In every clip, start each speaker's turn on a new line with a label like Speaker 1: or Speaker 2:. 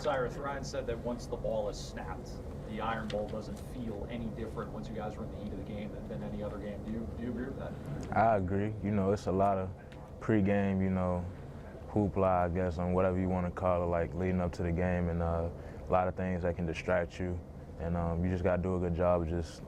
Speaker 1: Cyrus, Ryan said that once the ball is snapped, the Iron Bowl doesn't feel any different once you guys are in the heat of the game than any other game. Do you agree with that?
Speaker 2: I agree. You know, it's a lot of pregame, you know, hoopla, I guess, on whatever you want to call it, like leading up to the game, and a lot of things that can distract you. And you just got to do a good job of just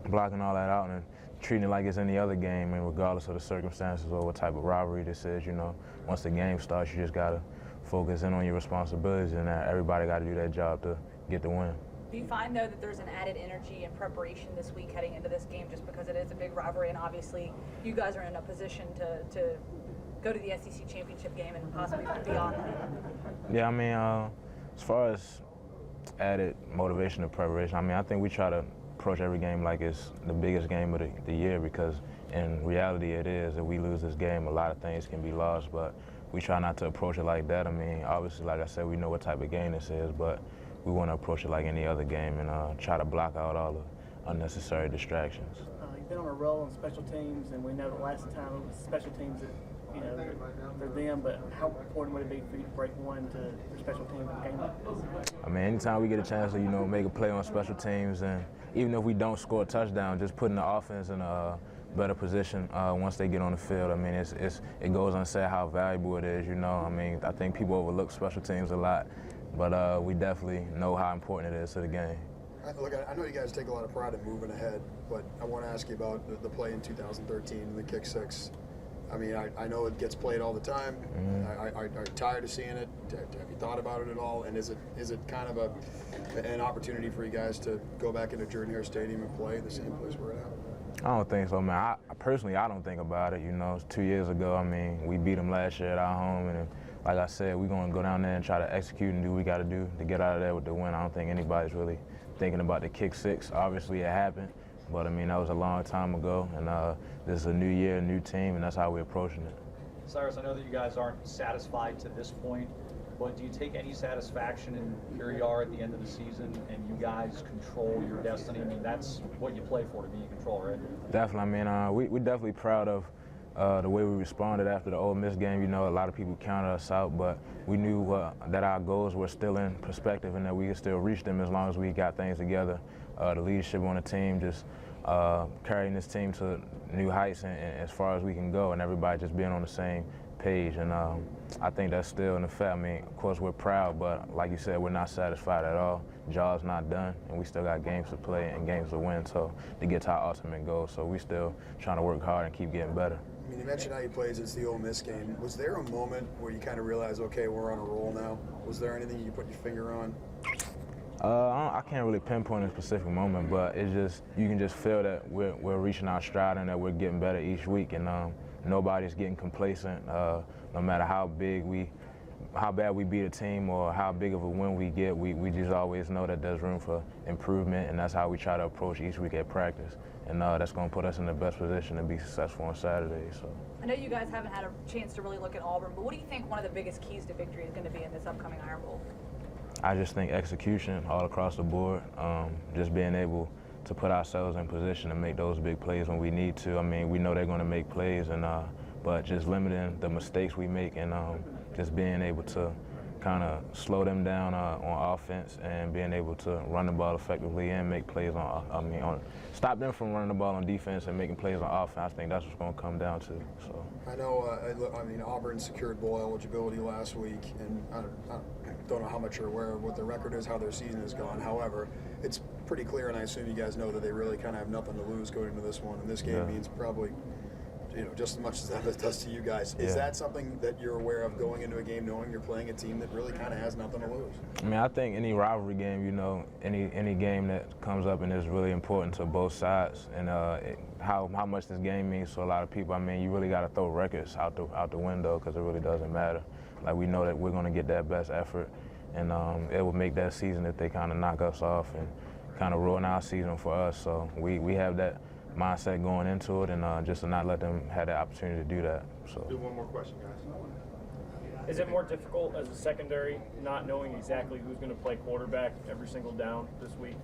Speaker 2: blocking all that out and treating it like it's any other game, and regardless of the circumstances or what type of rivalry this is, you know, once the game starts, you just got to focus in on your responsibilities, and everybody got to do their job to get the win.
Speaker 3: Do you find, though, that there's an added energy and preparation this week heading into this game just because it is a big rivalry, and obviously you guys are in a position to go to the SEC championship game and possibly beyond that?
Speaker 2: Yeah, I mean, as far as added motivation and preparation, I mean, I think we try to approach every game like it's the biggest game of the year, because in reality it is. If we lose this game, a lot of things can be lost, but we try not to approach it like that. I mean, obviously, like I said, we know what type of game this is, but we want to approach it like any other game and try to block out all the unnecessary distractions.
Speaker 4: You've been on a roll on special teams, and we know the last time it was special teams that, you know, they're them, but how important would it be for you to break one to your special teams in a game like this?
Speaker 2: I mean, anytime we get a chance to, you know, make a play on special teams, and even if we don't score a touchdown, just putting the offense in a better position once they get on the field. I mean, it goes unsaid how valuable it is, you know. I mean, I think people overlook special teams a lot, but we definitely know how important it is to the game.
Speaker 5: Look, I know you guys take a lot of pride in moving ahead, but I want to ask you about the play in 2013, the kick six. I mean, I know it gets played all the time.
Speaker 2: Mm-hmm.
Speaker 5: Are you tired of seeing it? Have you thought about it at all? And is it kind of an opportunity for you guys to go back into Jordan-Hare Stadium and play the same place we're at?
Speaker 2: I don't think so, man. I personally don't think about it. You know, it's 2 years ago. I mean, we beat them last year at our home, and like I said, we're going to go down there and try to execute and do what we got to do to get out of there with the win. I don't think anybody's really thinking about the kick six. Obviously, it happened, but I mean, that was a long time ago, and this is a new year, a new team, and that's how we're approaching it.
Speaker 1: Cyrus, I know that you guys aren't satisfied to this point, but do you take any satisfaction in here you are at the end of the season and you guys control your destiny? I mean, that's what you play for, to be in control, right?
Speaker 2: Definitely. I mean, we're definitely proud of the way we responded after the Ole Miss game. You know, a lot of people counted us out, but we knew that our goals were still in perspective and that we could still reach them as long as we got things together. The leadership on the team just carrying this team to new heights and as far as we can go, and everybody just being on the same page. And I think that's still in effect. I mean, of course, we're proud, but like you said, we're not satisfied at all. Job's not done, and we still got games to play and games to win, so to get to our ultimate goal. So we still trying to work hard and keep getting better.
Speaker 5: I mean, you mentioned how you played since the Ole Miss game. Was there a moment where you kind of realized, okay, we're on a roll now? Was there anything you put your finger on?
Speaker 2: I can't really pinpoint a specific moment, but it's just, you can just feel that we're reaching our stride and that we're getting better each week, and nobody's getting complacent. No matter how bad we beat a team or how big of a win we get, we just always know that there's room for improvement, and that's how we try to approach each week at practice. And that's going to put us in the best position to be successful on Saturday. So
Speaker 3: I know you guys haven't had a chance to really look at Auburn, but what do you think one of the biggest keys to victory is going to be in this upcoming Iron Bowl?
Speaker 2: I just think execution all across the board, just being able to put ourselves in position to make those big plays when we need to. I mean, we know they're going to make plays, and but just limiting the mistakes we make and just being able to kind of slow them down on offense and being able to run the ball effectively and make plays stop them from running the ball on defense and making plays on offense. I think that's what's going to come down to. So
Speaker 5: I know, Auburn secured bowl eligibility last week, and I don't know how much you're aware of what their record is, how their season has gone. However, it's pretty clear, and I assume you guys know that they really kind of have nothing to lose going into this one, and this game means probably, you know, just as much as that does to you guys. Is that something that you're aware of going into a game knowing you're playing a team that really kind of has nothing to lose?
Speaker 2: I mean, I think any rivalry game, you know, any game that comes up and is really important to both sides, and how much this game means to a lot of people. I mean, you really got to throw records out the window, because it really doesn't matter. Like, we know that we're going to get that best effort, and it will make that season if they kind of knock us off and kind of ruin our season for us. So we have that mindset going into it, and just to not let them have the opportunity to do that. So.
Speaker 6: Do one more question, guys.
Speaker 7: Is it more difficult as a secondary not knowing exactly who's going to play quarterback every single down this week?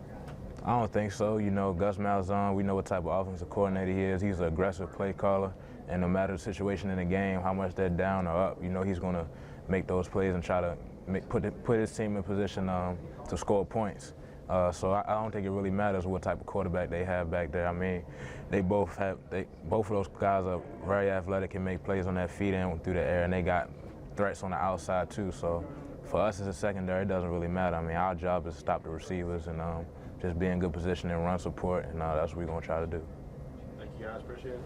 Speaker 2: I don't think so. You know, Gus Malzahn, we know what type of offensive coordinator he is. He's an aggressive play caller, and no matter the situation in the game, how much they're down or up, you know, he's going to make those plays and try to put his team in position to score points. So I don't think it really matters what type of quarterback they have back there. I mean, both of those guys are very athletic and make plays on that feet and through the air, and they got threats on the outside too. So for us as a secondary, it doesn't really matter. I mean, our job is to stop the receivers and just be in good position and run support, and that's what we're gonna try to do.
Speaker 6: Thank you guys, appreciate it.